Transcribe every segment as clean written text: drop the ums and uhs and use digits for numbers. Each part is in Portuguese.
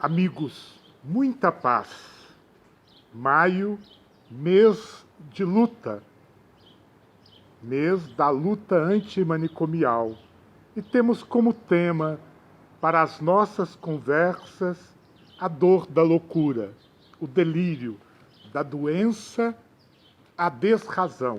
Amigos, muita paz. Maio, mês de luta, mês da luta antimanicomial. E temos como tema para as nossas conversas a dor da loucura, o delírio, da doença, a desrazão.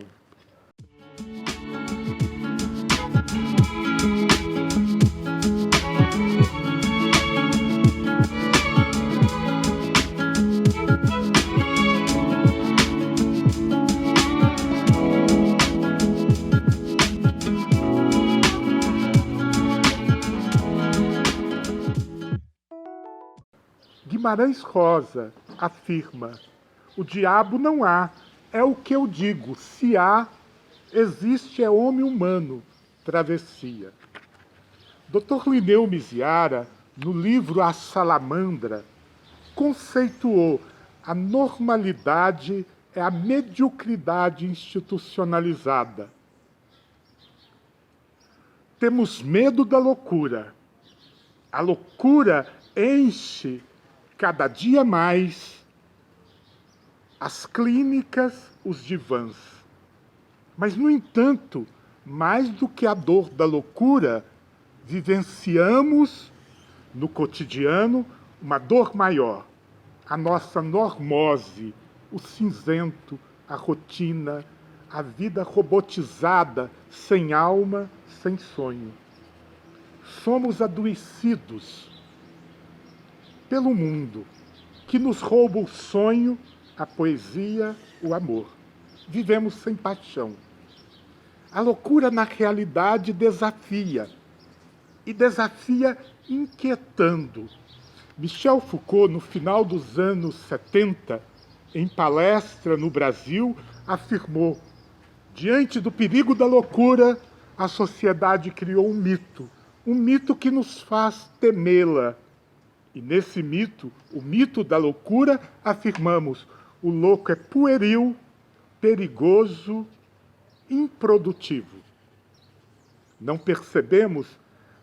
Guimarães Rosa afirma: o diabo não há, é o que eu digo, se há, existe é homem humano, travessia. Dr. Linneu Miziara, no livro A Salamandra, conceituou a normalidade é a mediocridade institucionalizada. Temos medo da loucura. A loucura enche cada dia mais as clínicas, os divãs. Mas, no entanto, mais do que a dor da loucura, vivenciamos no cotidiano uma dor maior, a nossa normose, o cinzento, a rotina, a vida robotizada, sem alma, sem sonho. Somos adoecidos pelo mundo, que nos rouba o sonho, a poesia, o amor. Vivemos sem paixão. A loucura, na realidade, desafia, e desafia inquietando. Michel Foucault, no final dos anos 70, em palestra no Brasil, afirmou: diante do perigo da loucura, a sociedade criou um mito que nos faz temê-la. E nesse mito, o mito da loucura, afirmamos: o louco é pueril, perigoso, improdutivo. Não percebemos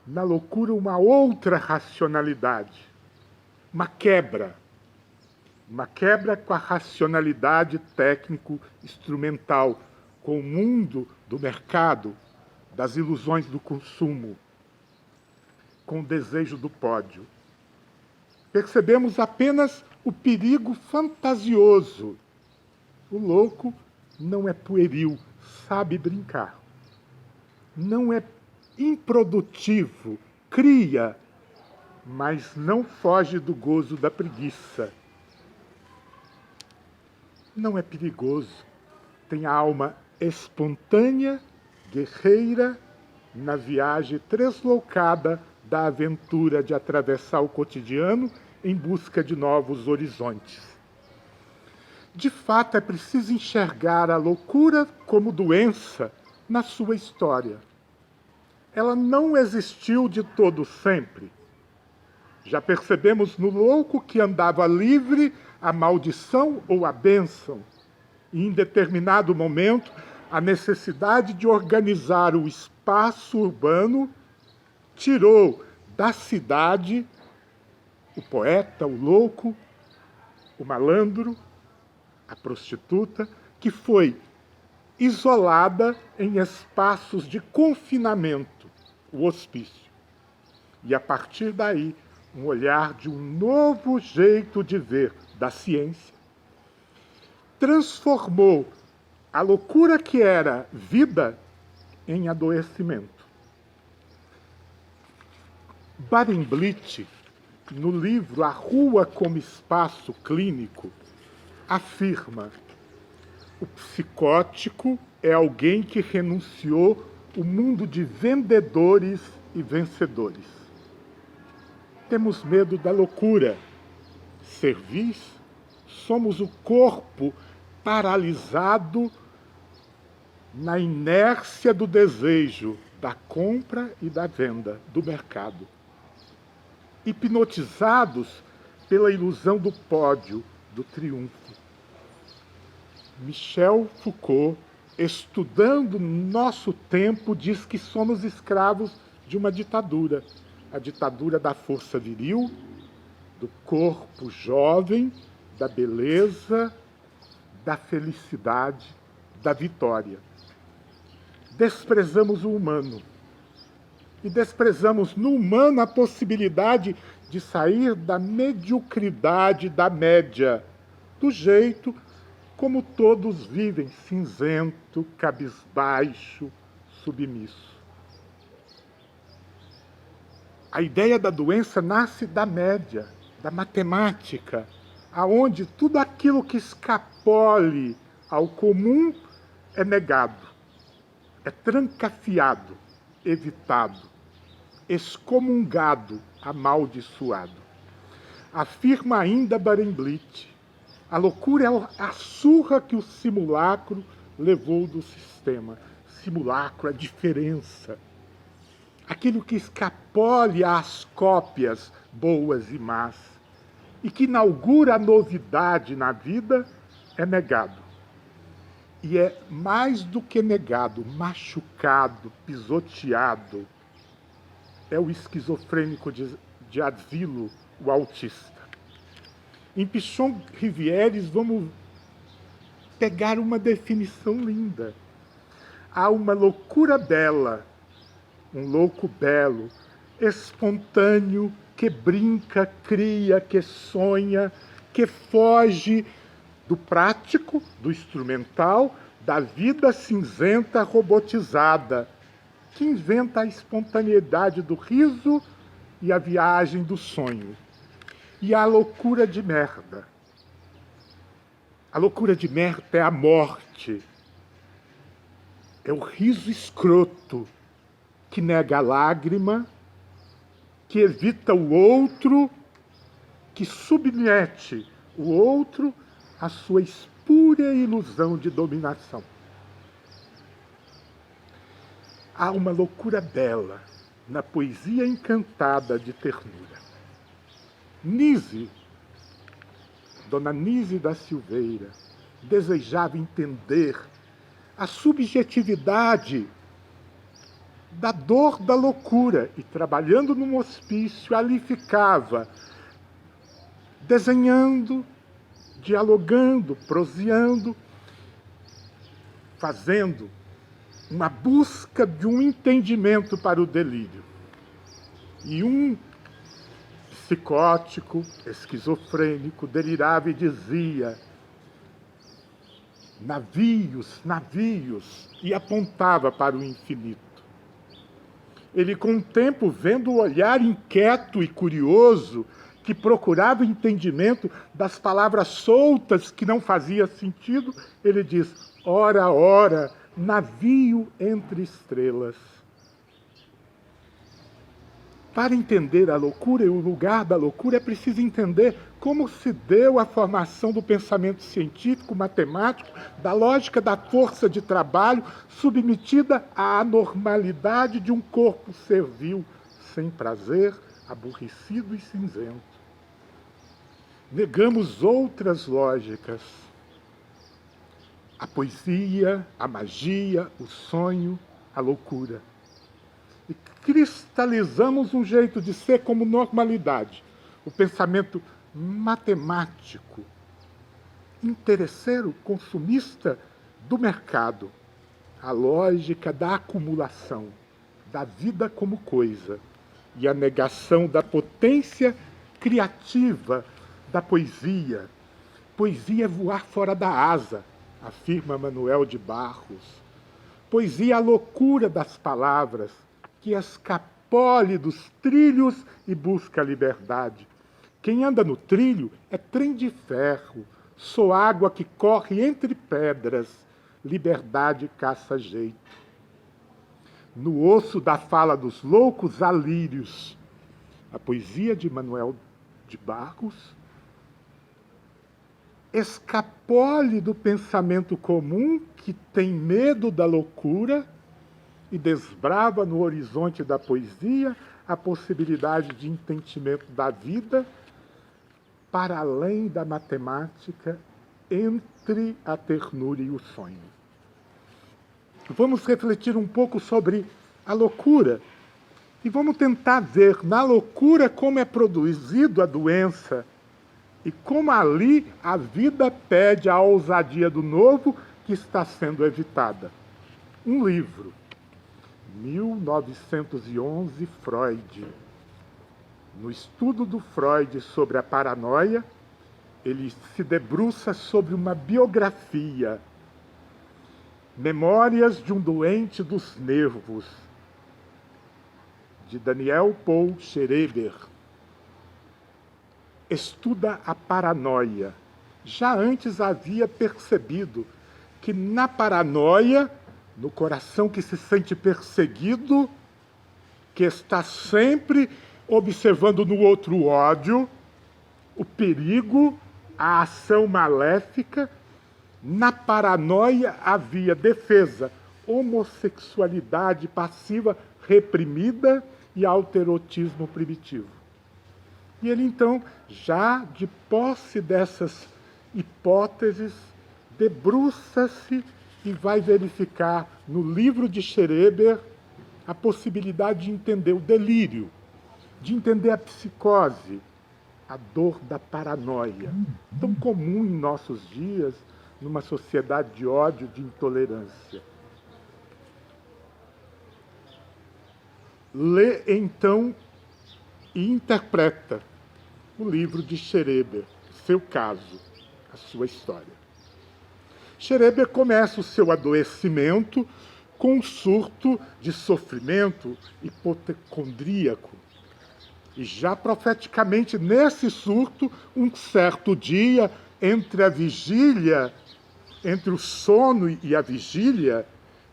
na loucura uma outra racionalidade, uma quebra com a racionalidade técnico-instrumental, com o mundo do mercado, das ilusões do consumo, com o desejo do pódio. Percebemos apenas o perigo fantasioso. O louco não é pueril, sabe brincar. Não é improdutivo, cria, mas não foge do gozo da preguiça. Não é perigoso, tem a alma espontânea, guerreira, na viagem tresloucada da aventura de atravessar o cotidiano em busca de novos horizontes. De fato, é preciso enxergar a loucura como doença na sua história. Ela não existiu de todo sempre. Já percebemos no louco que andava livre a maldição ou a bênção, e em determinado momento a necessidade de organizar o espaço urbano tirou da cidade o poeta, o louco, o malandro, a prostituta, que foi isolada em espaços de confinamento, o hospício. E a partir daí, um olhar de um novo jeito de ver da ciência transformou a loucura que era vida em adoecimento. Barenblith, no livro A Rua como Espaço Clínico, afirma: o psicótico é alguém que renunciou o mundo de vendedores e vencedores. Temos medo da loucura. Servis, somos o corpo paralisado na inércia do desejo, da compra e da venda, do mercado. Hipnotizados pela ilusão do pódio, do triunfo. Michel Foucault, estudando nosso tempo, diz que somos escravos de uma ditadura, a ditadura da força viril, do corpo jovem, da beleza, da felicidade, da vitória. Desprezamos o humano. E desprezamos no humano a possibilidade de sair da mediocridade, da média, do jeito como todos vivem, cinzento, cabisbaixo, submisso. A ideia da doença nasce da média, da matemática, aonde tudo aquilo que escapole ao comum é negado, é trancafiado, evitado, excomungado, amaldiçoado. Afirma ainda Barenblit, a loucura é a surra que o simulacro levou do sistema. Simulacro, a diferença. Aquilo que escapole às cópias boas e más e que inaugura a novidade na vida é negado. E é mais do que negado, machucado, pisoteado. É o esquizofrênico de asilo, o autista. Em Pichon Rivieres, vamos pegar uma definição linda. Há uma loucura bela, um louco belo, espontâneo, que brinca, cria, que sonha, que foge do prático, do instrumental, da vida cinzenta robotizada, que inventa a espontaneidade do riso e a viagem do sonho. E a loucura de merda. A loucura de merda é a morte. É o riso escroto que nega a lágrima, que evita o outro, que submete o outro à sua espúria ilusão de dominação. Há uma loucura bela na poesia encantada de ternura. Nise, Dona Nise da Silveira, desejava entender a subjetividade da dor da loucura e, trabalhando num hospício, ali ficava desenhando, dialogando, proseando, fazendo uma busca de um entendimento para o delírio. E um psicótico, esquizofrênico, delirava e dizia: navios, navios, e apontava para o infinito. Ele, com o tempo, vendo o olhar inquieto e curioso, que procurava entendimento das palavras soltas que não fazia sentido, ele diz: ora, ora, navio entre estrelas. Para entender a loucura e o lugar da loucura, é preciso entender como se deu a formação do pensamento científico, matemático, da lógica da força de trabalho, submetida à anormalidade de um corpo servil, sem prazer, aborrecido e cinzento. Negamos outras lógicas. A poesia, a magia, o sonho, a loucura. E cristalizamos um jeito de ser como normalidade. O pensamento matemático, interesseiro, consumista do mercado. A lógica da acumulação, da vida como coisa. E a negação da potência criativa da poesia. Poesia é voar fora da asa, afirma Manuel de Barros. Poesia é a loucura das palavras, que escapole dos trilhos e busca a liberdade. Quem anda no trilho é trem de ferro, só água que corre entre pedras, liberdade caça jeito. No osso da fala dos loucos há lírios. A poesia de Manuel de Barros escapole do pensamento comum que tem medo da loucura e desbrava no horizonte da poesia a possibilidade de entendimento da vida para além da matemática, entre a ternura e o sonho. Vamos refletir um pouco sobre a loucura E vamos tentar ver na loucura como é produzido a doença e como ali a vida pede a ousadia do novo que está sendo evitada. Um livro, 1911, Freud. No estudo do Freud sobre a paranoia, ele se debruça sobre uma biografia, Memórias de um Doente dos Nervos, de Daniel Paul Schreber. Estuda a paranoia. Já antes havia percebido que na paranoia, no coração que se sente perseguido, que está sempre observando no outro o ódio, o perigo, a ação maléfica, na paranoia havia defesa, homossexualidade passiva reprimida e alterotismo primitivo. E ele, então, já de posse dessas hipóteses, debruça-se e vai verificar no livro de Schreber a possibilidade de entender o delírio, de entender a psicose, a dor da paranoia, tão comum em nossos dias, numa sociedade de ódio, de intolerância. Lê, então, e interpreta o livro de Schreber, seu caso, a sua história. Schreber começa o seu adoecimento com um surto de sofrimento hipocondríaco. E já profeticamente nesse surto, um certo dia, entre a vigília, entre o sono e a vigília,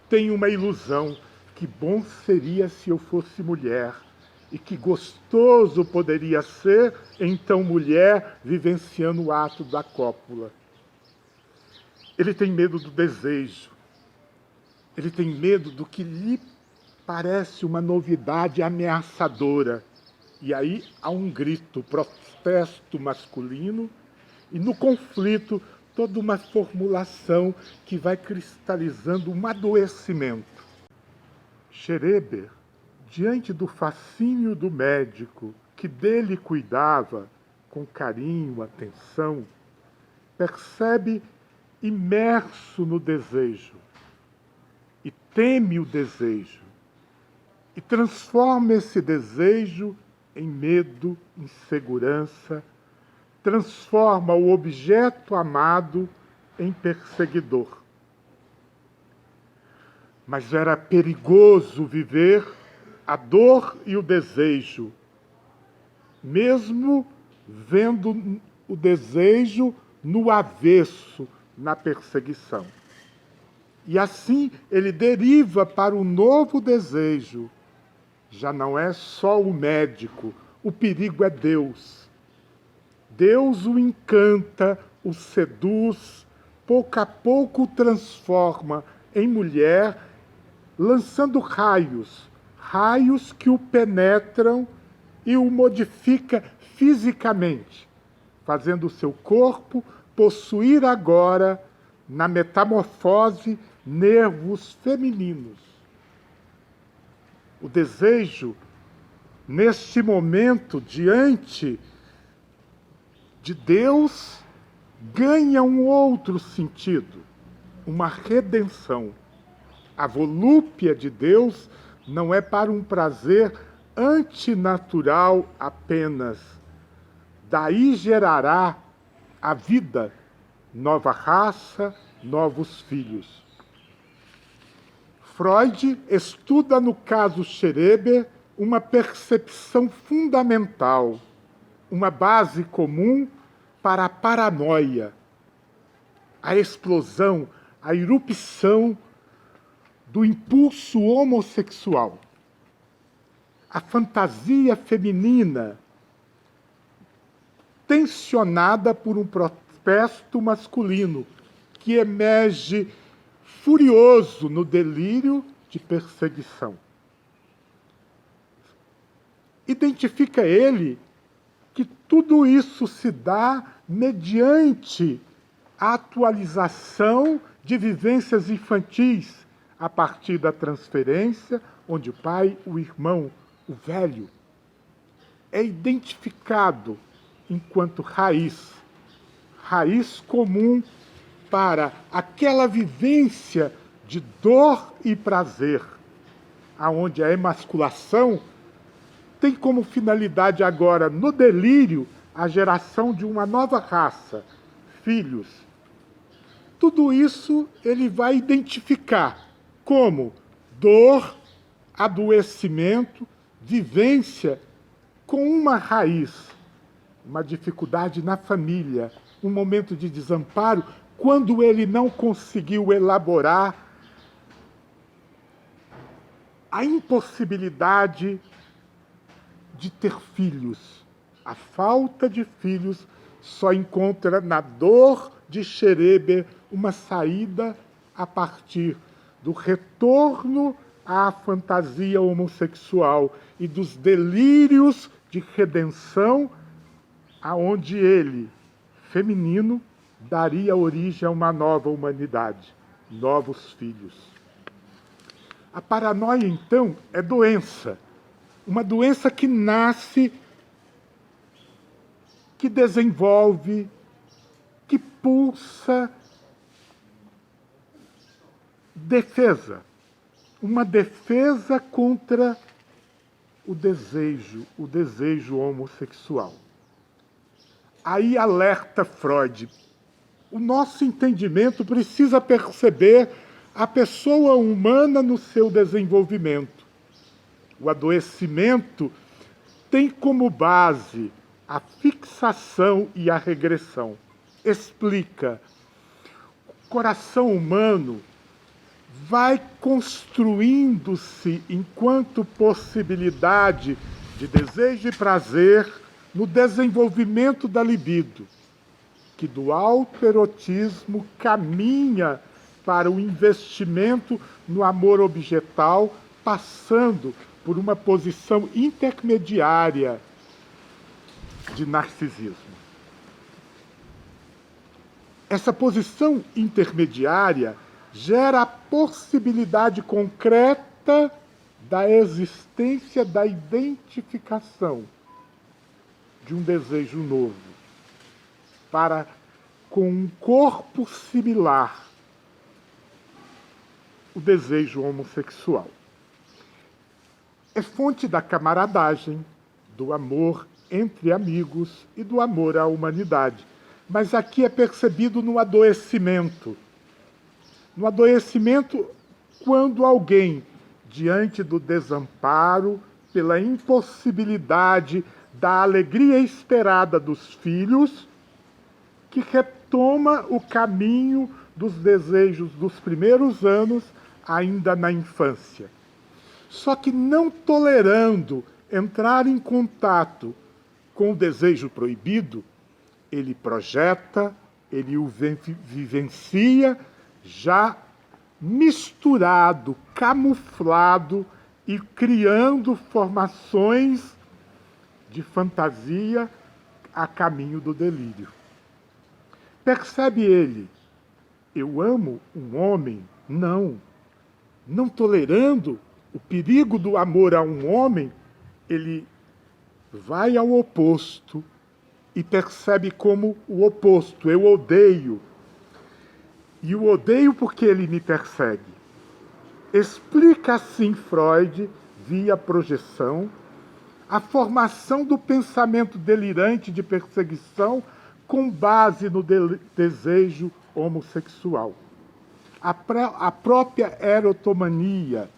tem uma ilusão. Que bom seria se eu fosse mulher. E que gostoso poderia ser, então, mulher vivenciando o ato da cópula. Ele tem medo do desejo. Ele tem medo do que lhe parece uma novidade ameaçadora. E aí há um grito, protesto masculino, e no conflito toda uma formulação que vai cristalizando um adoecimento. Schreber, diante do fascínio do médico que dele cuidava com carinho, atenção, percebe imerso no desejo e teme o desejo e transforma esse desejo em medo, insegurança, transforma o objeto amado em perseguidor. Mas era perigoso viver a dor e o desejo, mesmo vendo o desejo no avesso, na perseguição. E assim ele deriva para o novo desejo. Já não é só o médico, o perigo é Deus. Deus o encanta, o seduz, pouco a pouco o transforma em mulher, lançando raios que o penetram e o modifica fisicamente, fazendo o seu corpo possuir agora, na metamorfose, nervos femininos. O desejo, neste momento, diante de Deus, ganha um outro sentido, uma redenção. A volúpia de Deus não é para um prazer antinatural apenas. Daí gerará a vida, nova raça, novos filhos. Freud estuda no caso Schreber uma percepção fundamental, uma base comum para a paranoia, a explosão, a irrupção do impulso homossexual. A fantasia feminina tensionada por um protesto masculino que emerge furioso no delírio de perseguição. Identifica ele que tudo isso se dá mediante a atualização de vivências infantis a partir da transferência, onde o pai, o irmão, O velho é identificado enquanto raiz comum para aquela vivência de dor e prazer, aonde a emasculação tem como finalidade agora, no delírio, a geração de uma nova raça, filhos. Tudo isso ele vai identificar como dor, adoecimento, vivência com uma raiz, uma dificuldade na família, um momento de desamparo, quando ele não conseguiu elaborar a impossibilidade de ter filhos. A falta de filhos só encontra na dor de Schreber uma saída a partir do retorno à fantasia homossexual e dos delírios de redenção, aonde ele, feminino, daria origem a uma nova humanidade, novos filhos. A paranoia, então, é doença. Uma doença que nasce, que desenvolve, que pulsa defesa. Uma defesa contra o desejo homossexual. Aí alerta Freud. O nosso entendimento precisa perceber a pessoa humana no seu desenvolvimento. O adoecimento tem como base a fixação e a regressão. Explica. O coração humano vai construindo-se enquanto possibilidade de desejo e prazer no desenvolvimento da libido, que do autoerotismo caminha para o investimento no amor objetal, passando por uma posição intermediária de narcisismo. Essa posição intermediária gera a possibilidade concreta da existência da identificação de um desejo novo para com um corpo similar, o desejo homossexual. É fonte da camaradagem, do amor entre amigos e do amor à humanidade. Mas aqui é percebido no adoecimento. No adoecimento, quando alguém, diante do desamparo, pela impossibilidade da alegria esperada dos filhos, que retoma o caminho dos desejos dos primeiros anos, ainda na infância. Só que não tolerando entrar em contato com o desejo proibido, ele projeta, ele o vivencia, já misturado, camuflado e criando formações de fantasia a caminho do delírio. Percebe ele, eu amo um homem? Não. Não tolerando o perigo do amor a um homem, ele vai ao oposto e percebe como o oposto, eu odeio. E o odeio porque ele me persegue. Explica assim Freud, via projeção, a formação do pensamento delirante de perseguição com base no desejo homossexual. A própria erotomania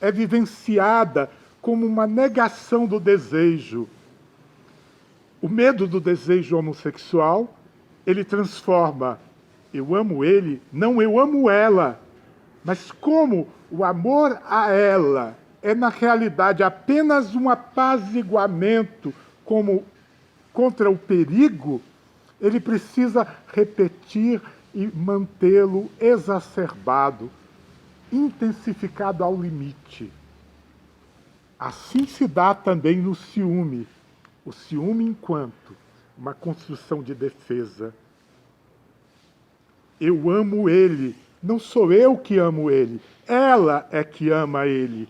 é vivenciada como uma negação do desejo. O medo do desejo homossexual, ele transforma eu amo ele, não eu amo ela. Mas como o amor a ela é, na realidade, apenas um apaziguamento contra o perigo, ele precisa repetir e mantê-lo exacerbado, intensificado ao limite. Assim se dá também no ciúme. O ciúme enquanto uma construção de defesa. Eu amo ele, não sou eu que amo ele, ela é que ama ele.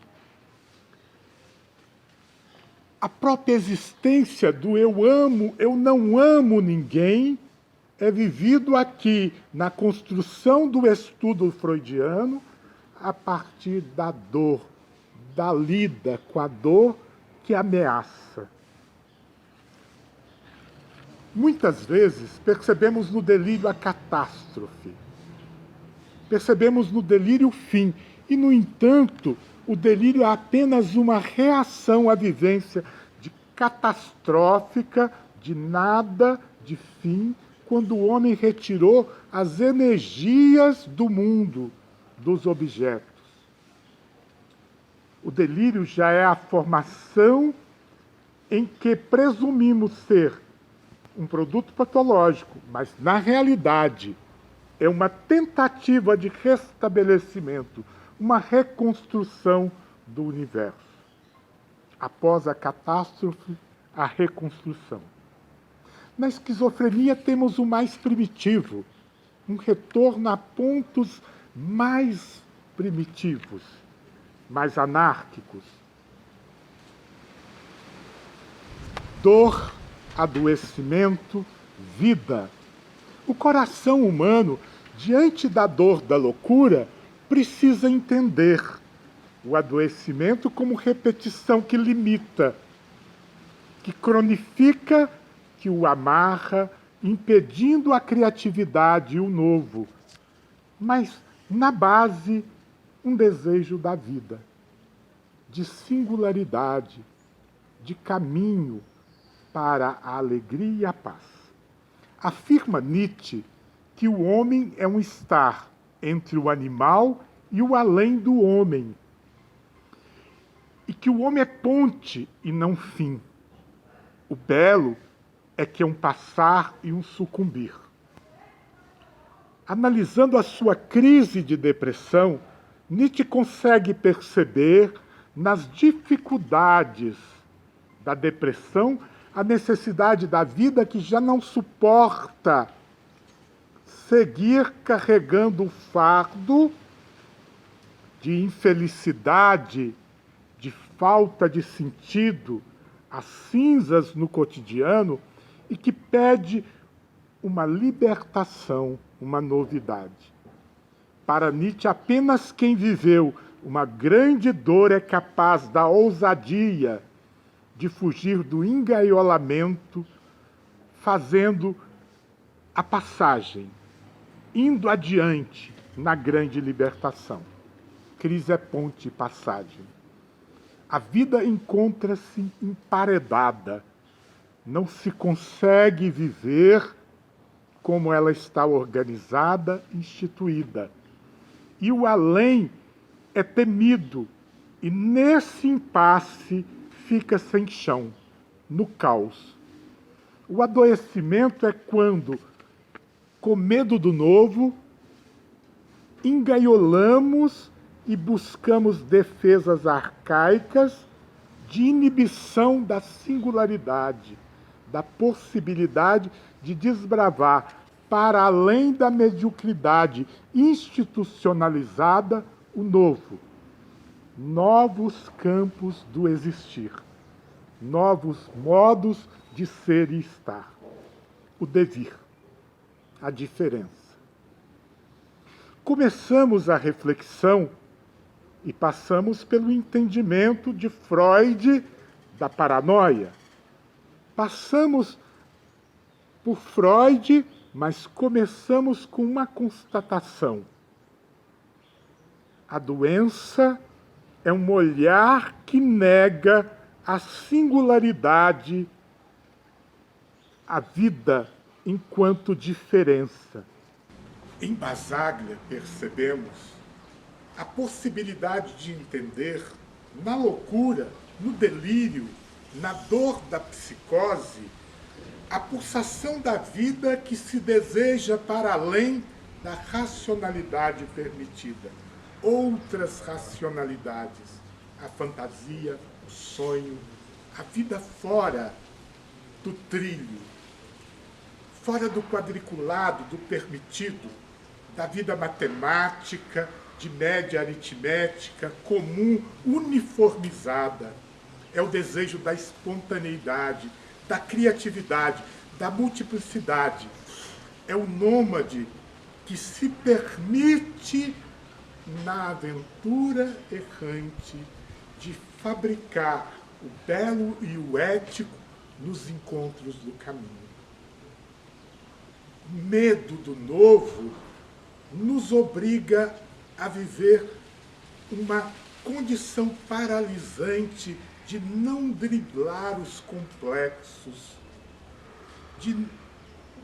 A própria existência do eu amo, eu não amo ninguém, é vivido aqui na construção do estudo freudiano a partir da dor, da lida com a dor que ameaça. Muitas vezes percebemos no delírio a catástrofe, percebemos no delírio o fim, e, no entanto, o delírio é apenas uma reação à vivência de catastrófica, de nada, de fim, quando o homem retirou as energias do mundo, dos objetos. O delírio já é a formação em que presumimos ser um produto patológico, mas, na realidade, é uma tentativa de restabelecimento, uma reconstrução do universo. Após a catástrofe, a reconstrução. Na esquizofrenia temos o mais primitivo, um retorno a pontos mais primitivos, mais anárquicos. Dor, adoecimento, vida. O coração humano, diante da dor da loucura, precisa entender o adoecimento como repetição que limita, que cronifica, que o amarra, impedindo a criatividade e o novo. Mas, na base, um desejo da vida, de singularidade, de caminho para a alegria e a paz. Afirma Nietzsche que o homem é um estar entre o animal e o além do homem, e que o homem é ponte e não fim. O belo é que é um passar e um sucumbir. Analisando a sua crise de depressão, Nietzsche consegue perceber nas dificuldades da depressão a necessidade da vida que já não suporta seguir carregando o fardo de infelicidade, de falta de sentido, as cinzas no cotidiano, e que pede uma libertação, uma novidade. Para Nietzsche, apenas quem viveu uma grande dor é capaz da ousadia de fugir do engaiolamento, fazendo a passagem, indo adiante na grande libertação. Crise é ponte e passagem. A vida encontra-se emparedada. Não se consegue viver como ela está organizada, instituída. E o além é temido, e nesse impasse fica sem chão, no caos. O adoecimento é quando, com medo do novo, engaiolamos e buscamos defesas arcaicas de inibição da singularidade, da possibilidade de desbravar, para além da mediocridade institucionalizada, o novo. Novos campos do existir, novos modos de ser e estar. O devir, a diferença. Começamos a reflexão e passamos pelo entendimento de Freud da paranoia. Passamos por Freud, mas começamos com uma constatação. A doença é um olhar que nega a singularidade, a vida enquanto diferença. Em Basaglia percebemos a possibilidade de entender na loucura, no delírio, na dor da psicose, a pulsação da vida que se deseja para além da racionalidade permitida. Outras racionalidades, a fantasia, o sonho, a vida fora do trilho, fora do quadriculado, do permitido, da vida matemática, de média aritmética, comum, uniformizada. é o desejo da espontaneidade, da criatividade, da multiplicidade. É o nômade que se permite, na aventura errante, de fabricar o belo e o ético nos encontros do caminho. O medo do novo nos obriga a viver uma condição paralisante de não driblar os complexos, de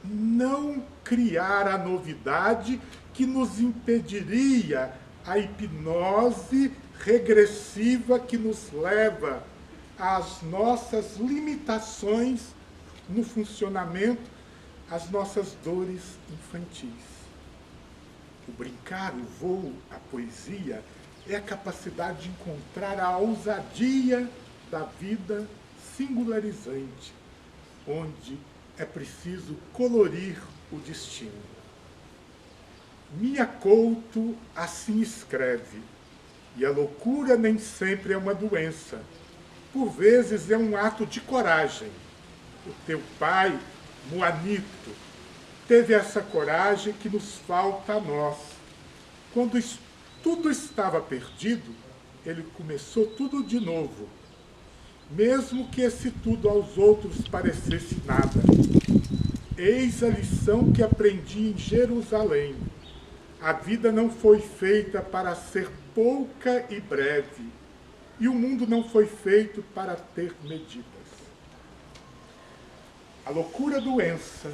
não criar a novidade que nos impediria a hipnose regressiva que nos leva às nossas limitações no funcionamento, às nossas dores infantis. O brincar, o voo, a poesia é a capacidade de encontrar a ousadia da vida singularizante, onde é preciso colorir o destino. Mia Couto assim escreve, e a loucura nem sempre é uma doença. Por vezes é um ato de coragem. O teu pai, Moanito, teve essa coragem que nos falta a nós. Quando tudo estava perdido, ele começou tudo de novo, mesmo que esse tudo aos outros parecesse nada. Eis a lição que aprendi em Jerusalém. A vida não foi feita para ser pouca e breve, e o mundo não foi feito para ter medidas. A loucura doença,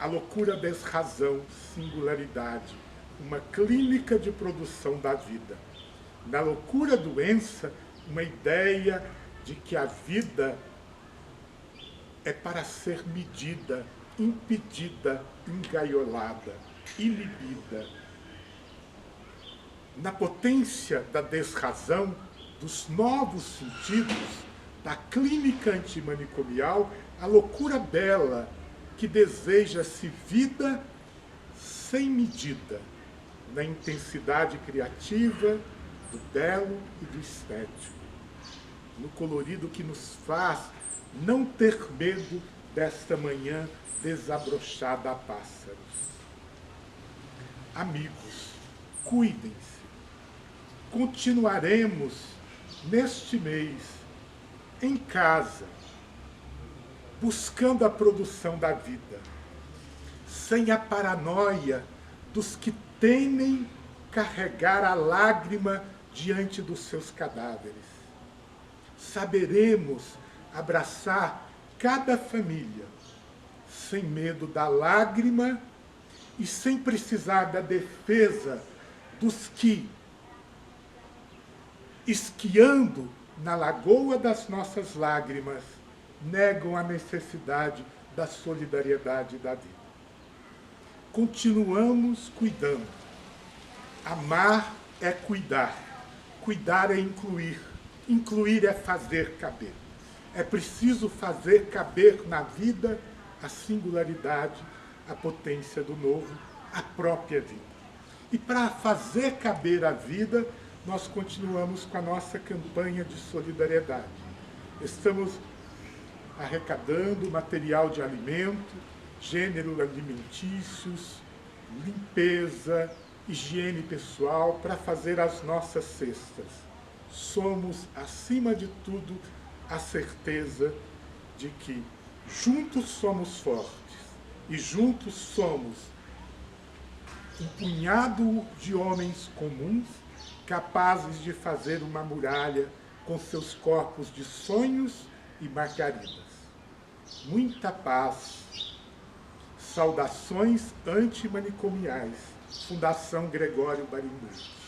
a loucura desrazão, singularidade, uma clínica de produção da vida. Na loucura doença, uma ideia de que a vida é para ser medida, impedida, engaiolada, inibida. Na potência da desrazão, dos novos sentidos, da clínica antimanicomial, a loucura bela que deseja-se vida sem medida, na intensidade criativa do belo e do estético, no colorido que nos faz não ter medo desta manhã desabrochada a pássaros. Amigos, cuidem-se. Continuaremos neste mês em casa, buscando a produção da vida, sem a paranoia dos que temem carregar a lágrima diante dos seus cadáveres. Saberemos abraçar cada família, sem medo da lágrima e sem precisar da defesa dos que, esquiando na lagoa das nossas lágrimas, negam a necessidade da solidariedade da vida. Continuamos cuidando. Amar é cuidar. Cuidar é incluir. Incluir é fazer caber. É preciso fazer caber na vida a singularidade, a potência do novo, a própria vida. E para fazer caber a vida, nós continuamos com a nossa campanha de solidariedade. Estamos arrecadando material de alimento, gênero alimentícios, limpeza, higiene pessoal, para fazer as nossas cestas. Somos, acima de tudo, a certeza de que juntos somos fortes e juntos somos um punhado de homens comuns capazes de fazer uma muralha com seus corpos de sonhos e margaridas. Muita paz. Saudações antimanicomiais. Fundação Gregório Barinus.